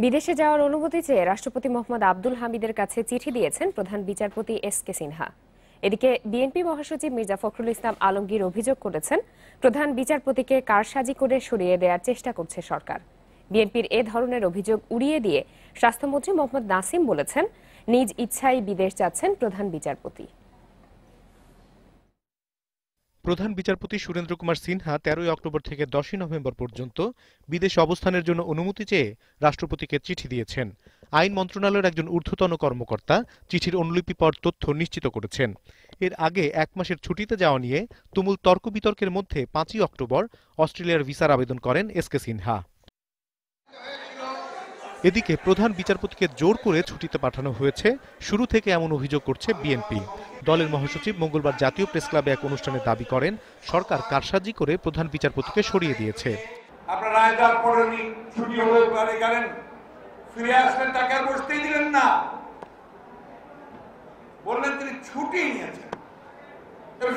বিদেশে যাওয়ার অনুমতি চেয়ে রাষ্ট্রপতি মোহাম্মদ আব্দুল হামিদের কাছে চিঠি দিয়েছেন প্রধান বিচারপতি এস.কে সিনহা। এদিকে বিএনপি মহাসচিব মির্জা ফখরুল ইসলাম আলমগীর অভিযোগ করেছেন, প্রধান বিচারপতিকে কারসাজি করে সরিয়ে দেওয়ার চেষ্টা করছে সরকার। বিএনপির এ ধরনের অভিযোগ উড়িয়ে দিয়ে স্বাস্থ্যমন্ত্রী মোহাম্মদ নাসিম বলেছেন, নিজ ইচ্ছায় বিদেশ যাচ্ছেন প্রধান বিচারপতি। প্রধান বিচারপতি সুরেন্দ্র কুমার সিনহা 13 অক্টোবর থেকে 10 নভেম্বর পর্যন্ত বিদেশে অবস্থানের জন্য অনুমতি চেয়ে রাষ্ট্রপতিকে চিঠি দিয়েছেন। আইন মন্ত্রণালয়ের একজন ঊর্ধ্বতন কর্মকর্তা চিঠির অনুলিপি পাওয়ার তথ্য নিশ্চিত করেছেন। এর আগে 1 মাসের ছুটিতে যাওয়া নিয়ে তুমুল তর্ক বিতর্কের মধ্যে 5 অক্টোবর অস্ট্রেলিয়ার ভিসার আবেদন করেন এস.কে সিনহা। এদিকে প্রধান বিচারপতিকে জোর করে ছুটিতে পাঠানো হয়েছে, শুরু থেকে এমন অভিযোগ করছে বিএনপি। দলের মহাসচিব মঙ্গলবার জাতীয় প্রেস ক্লাবে এক অনুষ্ঠানে দাবি করেন, সরকার কারসাজি করে প্রধান বিচারপতিকে সরিয়ে দিয়েছে। আপনারা রায় দেওয়ার পরে ছুটি হয়ে গেলেন, ফিরে আসলেন, তাকে আর বসতেই দিলেন না, বললেন তিনি ছুটি নিয়েছেন।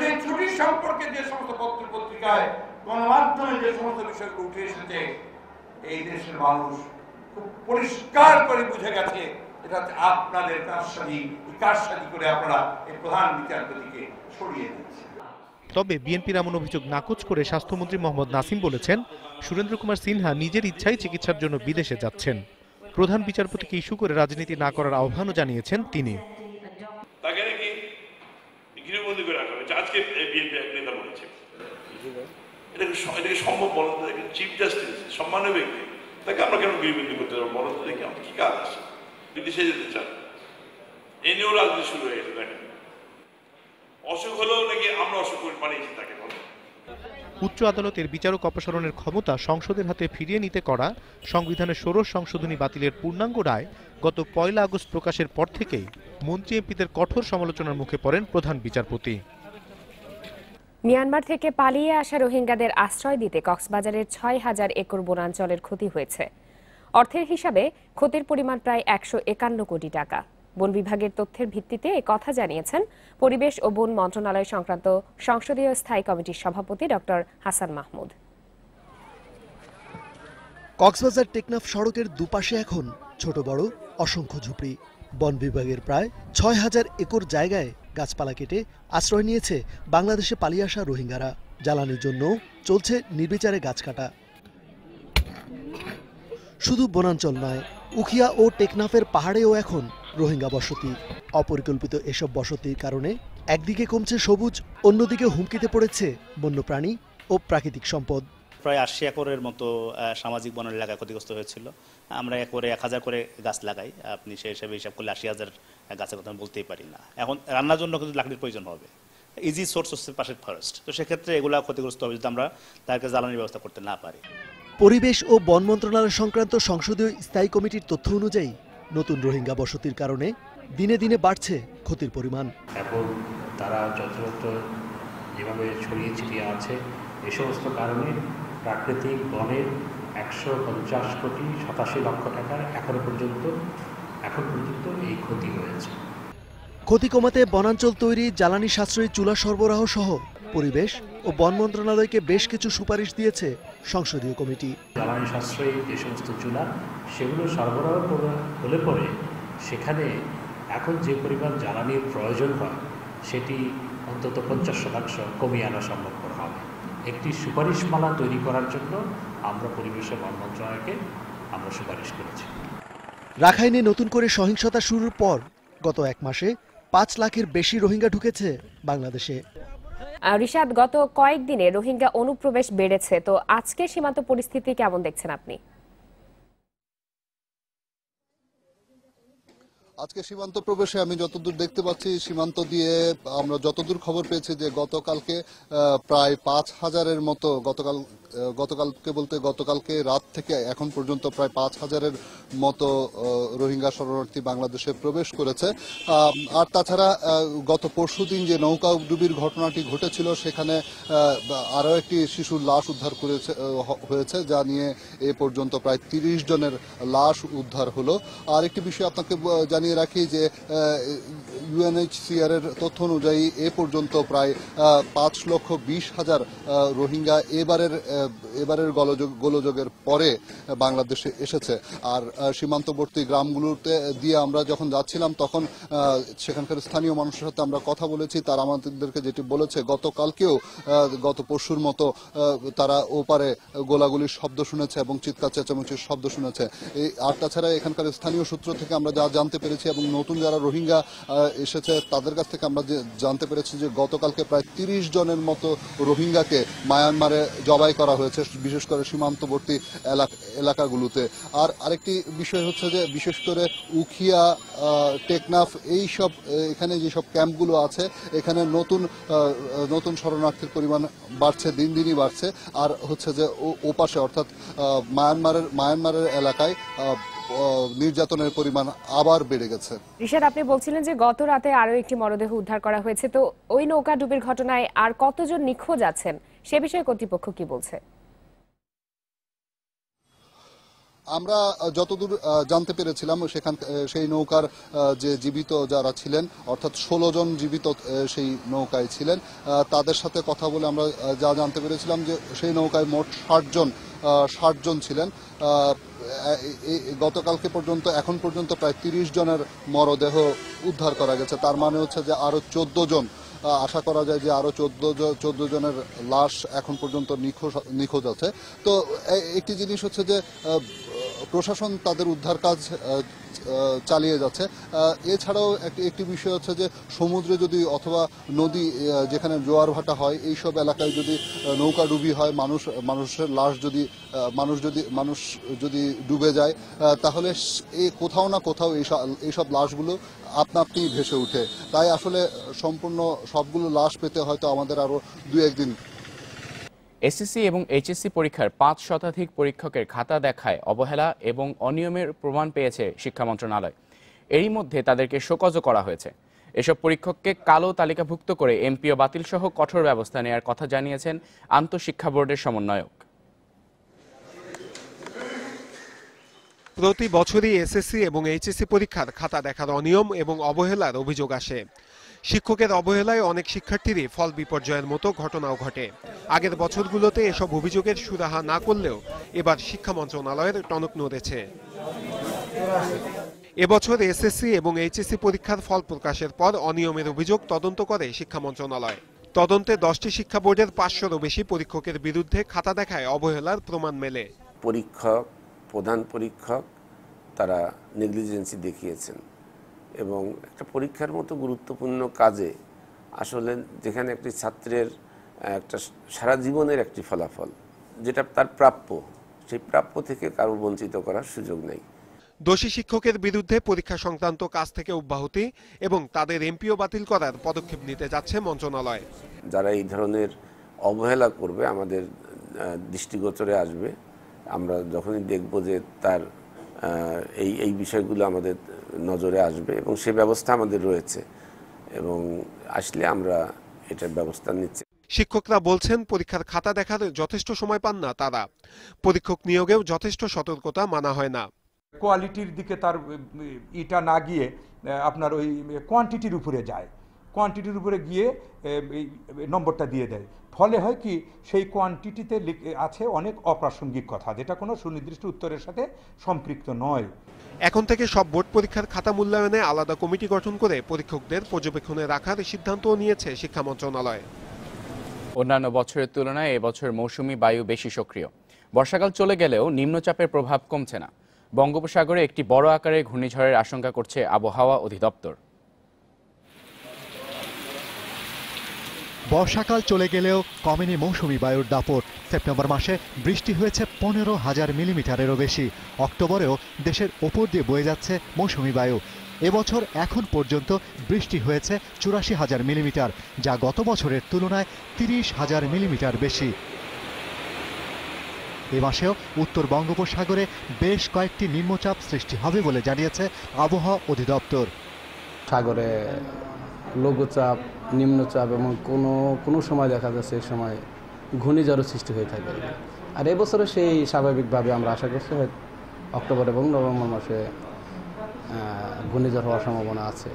সেই ছুটির সম্পর্কে যে সমস্ত পত্র পত্রিকায় গণমাধ্যমে যে সমস্ত বিষয়গুলো উঠে এসেছে, এই দেশের মানুষ খুব পরিষ্কার করে বুঝে গেছে এটা হচ্ছে আপনাদের কারসাজি করে আপনারা এই প্রধান বিচারপতিকে সরিয়ে দিচ্ছেন। তবে বিএনপির এমন অভিযোগ নাকচ করে স্বাস্থ্যমন্ত্রী মোহাম্মদ নাসিম বলেছেন, সুরেন্দ্র কুমার সিনহা নিজের ইচ্ছায় চিকিৎসার জন্য বিদেশে যাচ্ছেন। প্রধান বিচারপতিকে ইস্যু করে রাজনীতি না করার আহ্বানও জানিয়েছেন তিনি। তাকে নাকি গৃহবন্দী করে রাখা হয়েছে, আজকে বিএনপি এক নেতা বলেছে। এটাকে সম্ভব বলেন? চিফ জাস্টিস সম্মানীয় ব্যক্তি, তাকে আমরা কেন গৃহবন্দী করতে পারবো? বলেন তো দেখি আমাদের কি কাজ আছে? বিদেশে যেতে চান, এ নিয়েও রাজনীতি শুরু হয়ে গেছে। দেখেন, অসুখ হলেও নাকি আমরা অসুখ বানিয়েছি তাকে। উচ্চ আদালতের বিচারক অপসারণের ক্ষমতা সংসদের হাতে ফিরিয়ে নিতে করা সংবিধানের 16 সংশোধনী বাতিলের পূর্ণাঙ্গ রায় গত 1 আগস্ট প্রকাশের পর থেকেই মন্ত্রী এমপিদের কঠোর সমালোচনার মুখে পড়েন প্রধান বিচারপতি। মিয়ানমার থেকে পালিয়ে আসা রোহিঙ্গাদের আশ্রয় দিতে কক্সবাজারের 6,000 একর বনাঞ্চলের ক্ষতি হয়েছে। অর্থের হিসাবে ক্ষতির পরিমাণ প্রায় 151 কোটি টাকা। বন বিভাগের তথ্যের ভিত্তিতে কথা জানিয়েছেন পরিবেশ ও বন মন্ত্রণালয় সংক্রান্ত সংসদীয় স্থায়ী কমিটির সভাপতি ডক্টর হাসান মাহমুদ। কক্সবাজার টেকনাফ সড়কের দুপাশে এখন ছোট বড় অসংখ্য ঝুপড়ি। বন বিভাগের প্রায় 6,000 একর জায়গায় গাছপালা কেটে আশ্রয় নিয়েছে বাংলাদেশে পালিয়ে আসা রোহিঙ্গারা। জ্বালানির জন্য চলছে নির্বিচারে গাছ কাটা। শুধু বনাঞ্চল নয়, উখিয়া ও টেকনাফের পাহাড়েও এখন রোহিঙ্গা বসতি। অপরিকল্পিত এসব বসতির কারণে একদিকে কমছে সবুজ, অন্যদিকে হুমকিতে পড়েছে বন্যপ্রাণী ও প্রাকৃতিক সম্পদ। প্রায় 80 একরের মতো সামাজিক বন এলাকা ক্ষতিগ্রস্ত হয়েছিল। আমরা একরে 1000 করে গাছ লাগাই, আপনি সেই হিসাবে হিসাব করলে 80,000 গাছের কথা বলতেই পারি না। এখন রান্নার জন্য কিন্তু লাকড়ির প্রয়োজন হবে, ইজি সোর্স হচ্ছে পাশের ফরেস্ট, তো সেক্ষেত্রে এগুলা ক্ষতিগ্রস্ত হবে যদি আমরা তাদেরকে জ্বালানির ব্যবস্থা করতে না পারি। পরিবেশ ও বন মন্ত্রণালয় সংক্রান্ত সংসদীয় স্থায়ী কমিটির তথ্য অনুযায়ী নতুন রোহিঙ্গা বসতির কারণে দিনে দিনে বাড়ছে ক্ষতির পরিমাণ। এখন তারা যত্রতত্র যেভাবে ছড়িয়ে ছিটিয়ে আছে, এই সমস্ত কারণে প্রাকৃতিক বনের 150 কোটি 87 লক্ষ টাকার এখন পর্যন্ত এই ক্ষতি হয়েছে। ক্ষতি কমাতে বনাঞ্চল তৈরি, জ্বালানি সাশ্রয়ী চুলা সরবরাহ সহ পরিবেশ ও বন মন্ত্রণালয়কে বেশ কিছু সুপারিশ দিয়েছে সংসদীয় কমিটি। জ্বালানি সাশ্রয়ী যে সমস্ত চুলা, সেগুলো সরবরাহ হলে পরে সেখানে এখন যে পরিমাণ জ্বালানির প্রয়োজন হয় সেটি অন্তত 50% কমিয়ে আনা সম্ভবপর হবে। একটি সুপারিশমালা তৈরি করার জন্য আমরা পরিবেশ ও বন মন্ত্রণালয়কে আমরা সুপারিশ করেছি। রাখাইনে নতুন করে সহিংসতা শুরুর পর গত 1 মাসে 5 লাখের বেশি রোহিঙ্গা ঢুকেছে বাংলাদেশে। রিশাদ, গত কয়েকদিনে রোহিঙ্গা অনুপ্রবেশ বেড়েছে, তো আজকে সীমান্ত পরিস্থিতি কেমন দেখছেন আপনি? আজকে সীমান্ত প্রবেশে আমি যতদূর দেখতে পাচ্ছি, সীমান্ত দিয়ে আমরা যতদূর খবর পেয়েছি যে গতকালকে প্রায় 5,000-এর মতো, গতকালকে রাত থেকে এখন পর্যন্ত প্রায় 5,000-এর মতো রোহিঙ্গা শরণার্থী বাংলাদেশে প্রবেশ করেছে। আর তাছাড়া গত পরশুদিন যে নৌকাডুবির ঘটনাটি ঘটেছিল, সেখানে আরও একটি শিশুর লাশ উদ্ধার হয়েছে, যা নিয়ে এ পর্যন্ত প্রায় 30 জনের লাশ উদ্ধার হলো। আর একটি বিষয় আপনাকে জানিয়ে জানিয়ে রাখি যে UNHCR এর তথ্য অনুযায়ী এ পর্যন্ত প্রায় 5,20,000 রোহিঙ্গা এবারের গোলযোগের পরে বাংলাদেশে এসেছে। আর সীমান্তবর্তী গ্রামগুলোতে দিয়ে আমরা যখন যাচ্ছিলাম তখন সেখানকার স্থানীয় মানুষের সাথে আমরা কথা বলেছি। তারা আমাদেরকে যেটি বলেছে, গতকালকেও গত পরশুর মতো তারা ওপারে গোলাগুলির শব্দ শুনেছে এবং চিৎকার চেঁচামেচির শব্দ শুনেছে। আর তাছাড়া এখানকার স্থানীয় সূত্র থেকে আমরা যা জানতে পেরেছি এবং নতুন যারা রোহিঙ্গা এসেছে তাদের কাছ থেকে আমরা জানতে পেরেছি যে গতকালকে প্রায় 30 জনের মতো রোহিঙ্গাকে মায়ানমারে জবাই করা হয়েছে, বিশেষ করে সীমান্তবর্তী এলাকাগুলোতে। আর আরেকটি বিষয় হচ্ছে যে বিশেষ করে উখিয়া, টেকনাফ এইসব এখানে যেসব ক্যাম্পগুলো আছে এখানে নতুন শরণার্থীর পরিমাণ বাড়ছে, দিন দিনই বাড়ছে। আর হচ্ছে যে ওপাশে অর্থাৎ মায়ানমারের এলাকায় নির্যাতনের পরিমাণ আবার বেড়ে গেছে। রিশাদ, আপনি বলছিলেন যে গত রাতে আরো একটি মরদেহ উদ্ধার করা হয়েছে, তো ওই নৌকা ডুবির ঘটনায় আর কতজন নিখোঁজ আছেন সে বিষয়ে কর্তৃপক্ষ কি বলছে? আমরা যতদূর জানতে পেরেছিলাম সেই নৌকার যে জীবিত যারা ছিলেন অর্থাৎ 16 জন জীবিত সেই নৌকায় ছিলেন। তাদের সাথে কথা বলে আমরা যা জানতে পেরেছিলাম যে সেই নৌকায় মোট 60 জন ছিলেন। গতকালকে পর্যন্ত এখন পর্যন্ত প্রায় 30 জনের মরদেহ উদ্ধার করা গেছে। তার মানে হচ্ছে যে আরো 14 জন, আশা করা যায় যে আরো 14 জনের লাশ এখন পর্যন্ত নিখোঁজ আছে। তো একটি জিনিস হচ্ছে যে প্রশাসন তাদের উদ্ধার কাজ চালিয়ে যাচ্ছে। এছাড়াও একটি বিষয় হচ্ছে যে সমুদ্রে যদি অথবা নদী যেখানে জোয়ার ভাটা হয় এইসব এলাকায় যদি নৌকা ডুবি হয়, মানুষের লাশ মানুষ যদি ডুবে যায় তাহলে কোথাও না কোথাও এইসব লাশগুলো আপনা-আপনি ভেসে ওঠে। তাই আসলে সম্পূর্ণ সবগুলো লাশ পেতে হয়তো আমাদের আরো 2-1 দিন। এসএসসি এবং এইচএসসি পরীক্ষার 5 শতাধিক পরীক্ষকের খাতা দেখায় অবহেলা এবং অনিয়মের প্রমাণ পেয়েছে শিক্ষা মন্ত্রণালয়। এরই মধ্যে তাদেরকে শোকজও করা হয়েছে। এসব পরীক্ষককে কালো তালিকাভুক্ত করে এমপিও বাতিল সহ কঠোর ব্যবস্থা নেওয়ার কথা জানিয়েছেন আন্তঃশিক্ষা বোর্ডের সমন্বয়ক। প্রতি বছরই এসএসসি এবং এইচএসসি পরীক্ষার খাতা দেখার অনিয়ম এবং অবহেলার অভিযোগ আসে। শিক্ষকের অবহেলায় অনেক শিক্ষার্থীরই ফল বিপর্যয়ের মতো ঘটনাও ঘটে। আগের বছরগুলোতে এসব অভিযোগের সুরাহা না করলেও এবার শিক্ষা মন্ত্রণালয়ের টনক নড়েছে। এবছর এসএসসি এবং এইচএসসি পরীক্ষার ফল প্রকাশের পর অনিয়মের অভিযোগ তদন্ত করে শিক্ষা মন্ত্রণালয়। তদন্তে 10টি শিক্ষা বোর্ডের 500-রও বেশি পরীক্ষকের বিরুদ্ধে খাতা দেখায় অবহেলার প্রমাণ মেলে। প্রধান পরীক্ষক তারা নেগলিজেন্সি দেখিয়েছেন এবং একটা পরীক্ষার মতো গুরুত্বপূর্ণ কাজে আসলে যেখানে একটি ছাত্রের একটা সারা জীবনের একটি ফলাফল যেটা তার প্রাপ্য, সেই প্রাপ্য থেকে কারো বঞ্চিত করার সুযোগ নেই। দোষী শিক্ষকের বিরুদ্ধে পরীক্ষা সংক্রান্ত কাজ থেকে অব্যাহতি এবং তাদের এমপিও বাতিল করার পদক্ষেপ নিতে যাচ্ছে মন্ত্রণালয়। যারা এই ধরনের অবহেলা করবে আমাদের দৃষ্টিগোচরে আসবে। আমরা যখনই দেখব যে তার এই বিষয়গুলো আমাদের নজরে আসবে এবং সে ব্যবস্থা আমাদের রয়েছে এবং আসলে আমরা এটার ব্যবস্থা নিচ্ছি। শিক্ষকরা বলছেন পরীক্ষার খাতা দেখার যথেষ্ট সময় পান না তারা। পরীক্ষক নিয়োগেও যথেষ্ট সতর্কতা মানা হয় না। কোয়ালিটির দিকে তার ইটা না গিয়ে আপনার ওই কোয়ান্টিটির উপরে যায়, কোয়ান্টিটির উপরে গিয়ে নম্বরটা দিয়ে দেয়। ফলে হয় কি সেই কোয়ান্টিটিতে আছে অনেক অপ্রাসঙ্গিক কথা যেটা কোনো সুনির্দিষ্ট উত্তরের সাথে সম্পৃক্ত নয়। এখন থেকে সব বোর্ড পরীক্ষার খাতা মূল্যায়নে আলাদা কমিটি গঠন করে পরীক্ষকদের পর্যবেক্ষণে রাখার সিদ্ধান্তও নিয়েছে শিক্ষা মন্ত্রণালয়। অন্যান্য বছরের তুলনায় এবছর মৌসুমী বায়ু বেশি সক্রিয়। বর্ষাকাল চলে গেলেও নিম্নচাপের প্রভাব কমছে না। বঙ্গোপসাগরে একটি বড় আকারের ঘূর্ণিঝড়ের আশঙ্কা করছে আবহাওয়া অধিদপ্তর। বর্ষাকাল চলে গেলেও কমেনি মৌসুমী বায়ুর দাপট। সেপ্টেম্বর মাসে বৃষ্টি হয়েছে 15,000 মিলিমিটারেরও বেশি। অক্টোবরেও দেশের ওপর দিয়ে বয়ে যাচ্ছে মৌসুমী বায়ু। এবছর এখন পর্যন্ত বৃষ্টি হয়েছে 84,000 মিলিমিটার, যা গত বছরের তুলনায় 30,000 মিলিমিটার বেশি। এ মাসেও উত্তর বঙ্গোপসাগরে বেশ কয়েকটি নিম্নচাপ সৃষ্টি হবে বলে জানিয়েছে আবহাওয়া অধিদপ্তর। সাগরে লঘুচাপ, নিম্নচাপ এবং কোনো সময় দেখা যাচ্ছে এই সময় ঘূর্ণিঝড়ের সৃষ্টি হয়ে থাকে। আর এবছরে সেই স্বাভাবিকভাবে আমরা আশা করছি অক্টোবর এবং নভেম্বর মাসে ঘূর্ণিঝড় হওয়ার সম্ভাবনা আছে।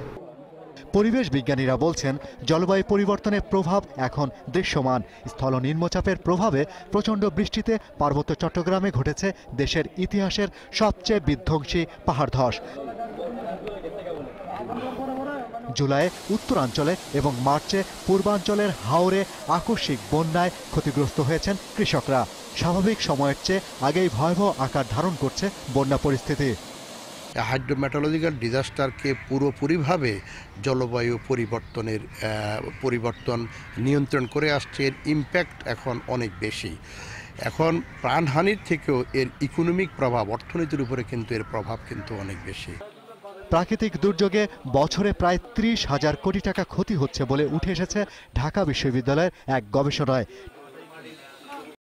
পরিবেশ বিজ্ঞানীরা বলছেন জলবায়ু পরিবর্তনের প্রভাব এখন দৃশ্যমান। স্থল নিম্নচাপের প্রভাবে প্রচণ্ড বৃষ্টিতে পার্বত্য চট্টগ্রামে ঘটেছে দেশের ইতিহাসের সবচেয়ে বিধ্বংসী পাহাড় ধস। জুলাইয়ে উত্তরাঞ্চলে এবং মার্চে পূর্বাঞ্চলের হাওরে আকস্মিক বন্যায় ক্ষতিগ্রস্ত হয়েছেন কৃষকরা। স্বাভাবিক সময়ের চেয়ে আগেই ভয়াবহ আকার ধারণ করছে বন্যা পরিস্থিতি। হাইড্রোমেটোলজিক্যাল ডিজাস্টারকে পুরোপুরিভাবে জলবায়ু পরিবর্তন নিয়ন্ত্রণ করে আসছে। এর ইম্প্যাক্ট এখন অনেক বেশি। এখন প্রাণহানির থেকেও এর ইকোনমিক প্রভাব, অর্থনীতির উপরে কিন্তু এর প্রভাব কিন্তু অনেক বেশি। প্রাকৃতিক দুর্যোগে বছরে প্রায় 30,000 কোটি টাকা ক্ষতি হচ্ছে বলে উঠে এসেছে ঢাকা বিশ্ববিদ্যালয়ের এক গবেষণায়।